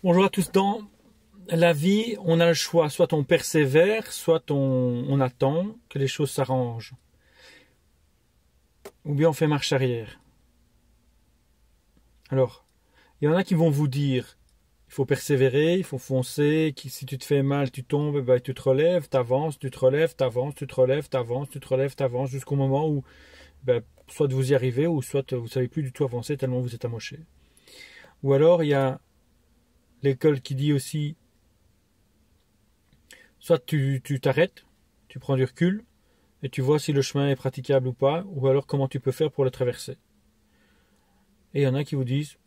Bonjour à tous. Dans la vie, on a le choix. Soit on persévère, soit on attend que les choses s'arrangent. Ou bien on fait marche arrière. Alors, il y en a qui vont vous dire, il faut persévérer, il faut foncer, si tu te fais mal, tu tombes, ben, tu te relèves, tu avances, tu te relèves, tu avances, tu te relèves, tu avances, tu te relèves, tu avances, jusqu'au moment où ben, soit vous y arrivez, ou soit vous ne savez plus du tout avancer tellement vous êtes amoché. Ou alors, il y a l'école qui dit aussi, soit tu t'arrêtes, tu prends du recul, et tu vois si le chemin est praticable ou pas, ou alors comment tu peux faire pour le traverser. Et il y en a qui vous disent,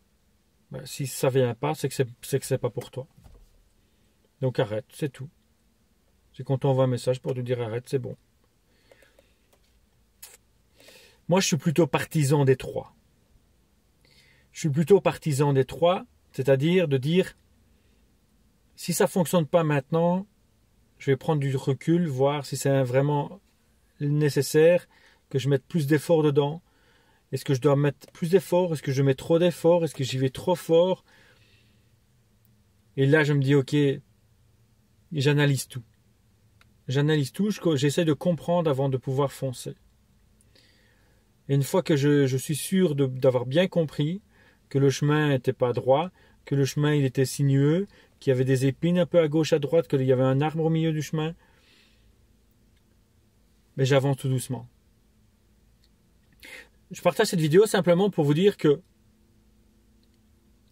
bah, si ça vient pas, c'est que c'est pas pour toi. Donc arrête, c'est tout. C'est qu'on t'envoie un message pour te dire arrête, c'est bon. Moi, je suis plutôt partisan des trois. Je suis plutôt partisan des trois, c'est-à-dire de dire, si ça fonctionne pas maintenant, je vais prendre du recul, voir si c'est vraiment nécessaire que je mette plus d'efforts dedans. Est-ce que je dois mettre plus d'efforts? Est-ce que je mets trop d'efforts? Est-ce que j'y vais trop fort? Et là, je me dis, ok, j'analyse tout. J'analyse tout, j'essaie de comprendre avant de pouvoir foncer. Et une fois que je suis sûr d'avoir bien compris que le chemin n'était pas droit, que le chemin il était sinueux, qu'il y avait des épines un peu à gauche, à droite, qu'il y avait un arbre au milieu du chemin, mais j'avance tout doucement. Je partage cette vidéo simplement pour vous dire que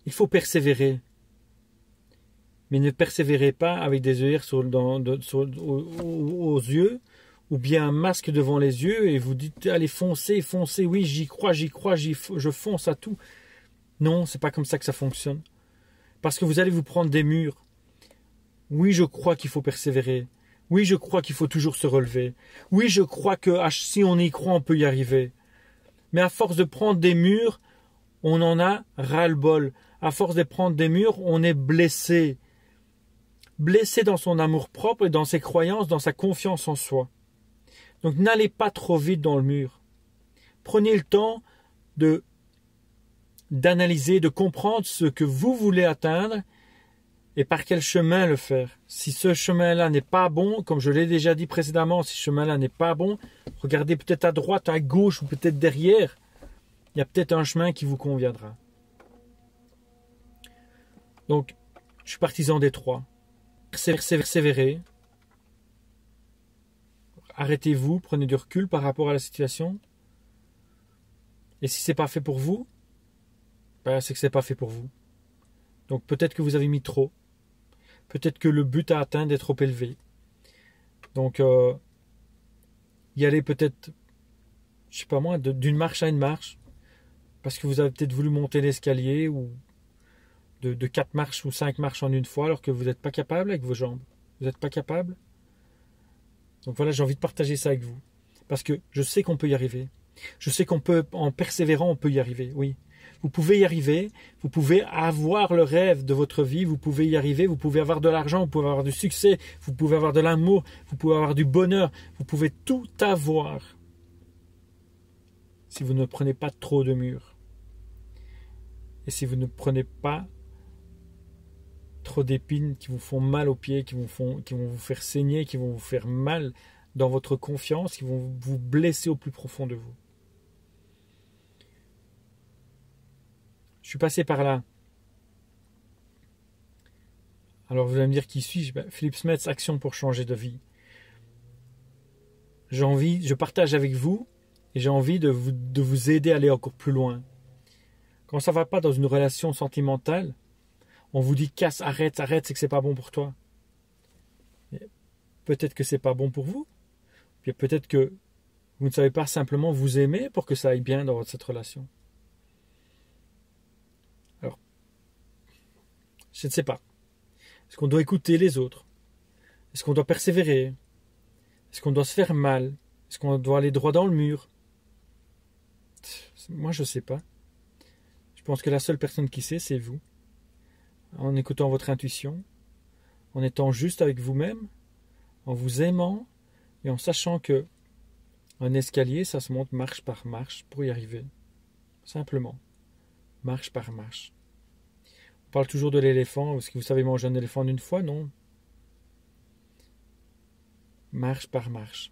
il faut persévérer. Mais ne persévérez pas avec des œillères aux yeux, ou bien un masque devant les yeux, et vous dites allez foncez, foncez, oui j'y crois, je fonce à tout. Non, c'est pas comme ça que ça fonctionne. Parce que vous allez vous prendre des murs. Oui, je crois qu'il faut persévérer. Oui, je crois qu'il faut toujours se relever. Oui, je crois que si on y croit, on peut y arriver. Mais à force de prendre des murs, on en a ras-le-bol. À force de prendre des murs, on est blessé. Blessé dans son amour-propre et dans ses croyances, dans sa confiance en soi. Donc n'allez pas trop vite dans le mur. Prenez le temps d'analyser, de comprendre ce que vous voulez atteindre et par quel chemin le faire. Si ce chemin-là n'est pas bon, comme je l'ai déjà dit précédemment, si ce chemin-là n'est pas bon, regardez peut-être à droite, à gauche ou peut-être derrière. Il y a peut-être un chemin qui vous conviendra. Donc, je suis partisan des trois. Persévérer. Arrêtez-vous, prenez du recul par rapport à la situation. Et si c'est pas fait pour vous, ben c'est que c'est pas fait pour vous. Donc peut-être que vous avez mis trop. Peut-être que le but à atteindre est trop élevé. Donc y aller peut-être, je sais pas moi, d'une marche à une marche, parce que vous avez peut-être voulu monter l'escalier ou de 4 marches ou 5 marches en une fois, alors que vous n'êtes pas capable avec vos jambes. Vous n'êtes pas capable. Donc voilà, j'ai envie de partager ça avec vous. Parce que je sais qu'on peut y arriver. Je sais qu'on peut, en persévérant, on peut y arriver, oui. Vous pouvez y arriver, vous pouvez avoir le rêve de votre vie, vous pouvez y arriver, vous pouvez avoir de l'argent, vous pouvez avoir du succès, vous pouvez avoir de l'amour, vous pouvez avoir du bonheur, vous pouvez tout avoir. Si vous ne prenez pas trop de murs. Et si vous ne prenez pas trop d'épines qui vous font mal aux pieds, qui vont vous faire saigner, qui vont vous faire mal dans votre confiance, qui vont vous blesser au plus profond de vous. Je suis passé par là. Alors vous allez me dire qui suis-je? Philippe Smets, Action pour changer de vie. Je partage avec vous et j'ai envie de vous aider à aller encore plus loin. Quand ça ne va pas dans une relation sentimentale, on vous dit casse, arrête, c'est que c'est pas bon pour toi. Peut-être que c'est pas bon pour vous. Puis peut-être que vous ne savez pas simplement vous aimer pour que ça aille bien dans cette relation. Alors, je ne sais pas. Est-ce qu'on doit écouter les autres? Est-ce qu'on doit persévérer? Est-ce qu'on doit se faire mal? Est-ce qu'on doit aller droit dans le mur? Moi, je ne sais pas. Je pense que la seule personne qui sait, c'est vous. En écoutant votre intuition, en étant juste avec vous-même, en vous aimant et en sachant que un escalier, ça se monte marche par marche pour y arriver. Simplement. Marche par marche. parle toujours de l'éléphant. Est-ce que vous savez manger un éléphant d'une fois? Non. Marche par marche.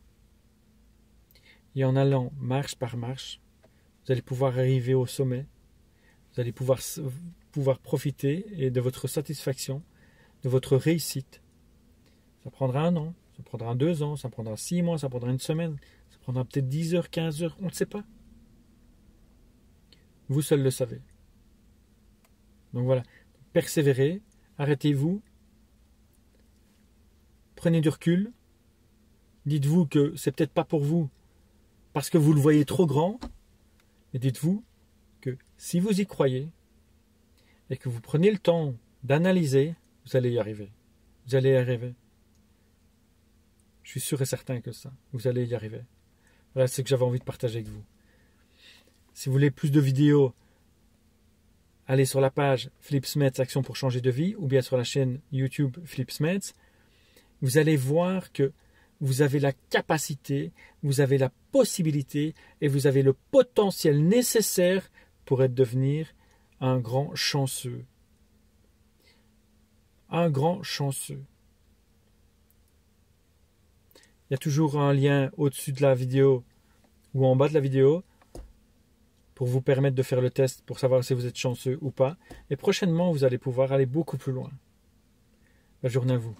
Et en allant marche par marche, vous allez pouvoir arriver au sommet. Vous allez pouvoir profiter et de votre satisfaction, de votre réussite. Ça prendra 1 an, ça prendra 2 ans, ça prendra 6 mois, ça prendra 1 semaine, ça prendra peut-être 10 heures, 15 heures, on ne sait pas. Vous seul le savez. Donc voilà, persévérez, arrêtez-vous, prenez du recul, dites-vous que c'est peut-être pas pour vous parce que vous le voyez trop grand, mais dites-vous que si vous y croyez et que vous prenez le temps d'analyser, vous allez y arriver. Vous allez y arriver. Je suis sûr et certain que ça, vous allez y arriver. Voilà ce que j'avais envie de partager avec vous. Si vous voulez plus de vidéos, allez sur la page Philippe Smets Action pour changer de vie ou bien sur la chaîne YouTube Philippe Smets. Vous allez voir que vous avez la capacité, vous avez la possibilité et vous avez le potentiel nécessaire pour devenir un grand chanceux. Un grand chanceux. Il y a toujours un lien au-dessus de la vidéo ou en bas de la vidéo pour vous permettre de faire le test pour savoir si vous êtes chanceux ou pas. Et prochainement, vous allez pouvoir aller beaucoup plus loin. Bonne journée à vous.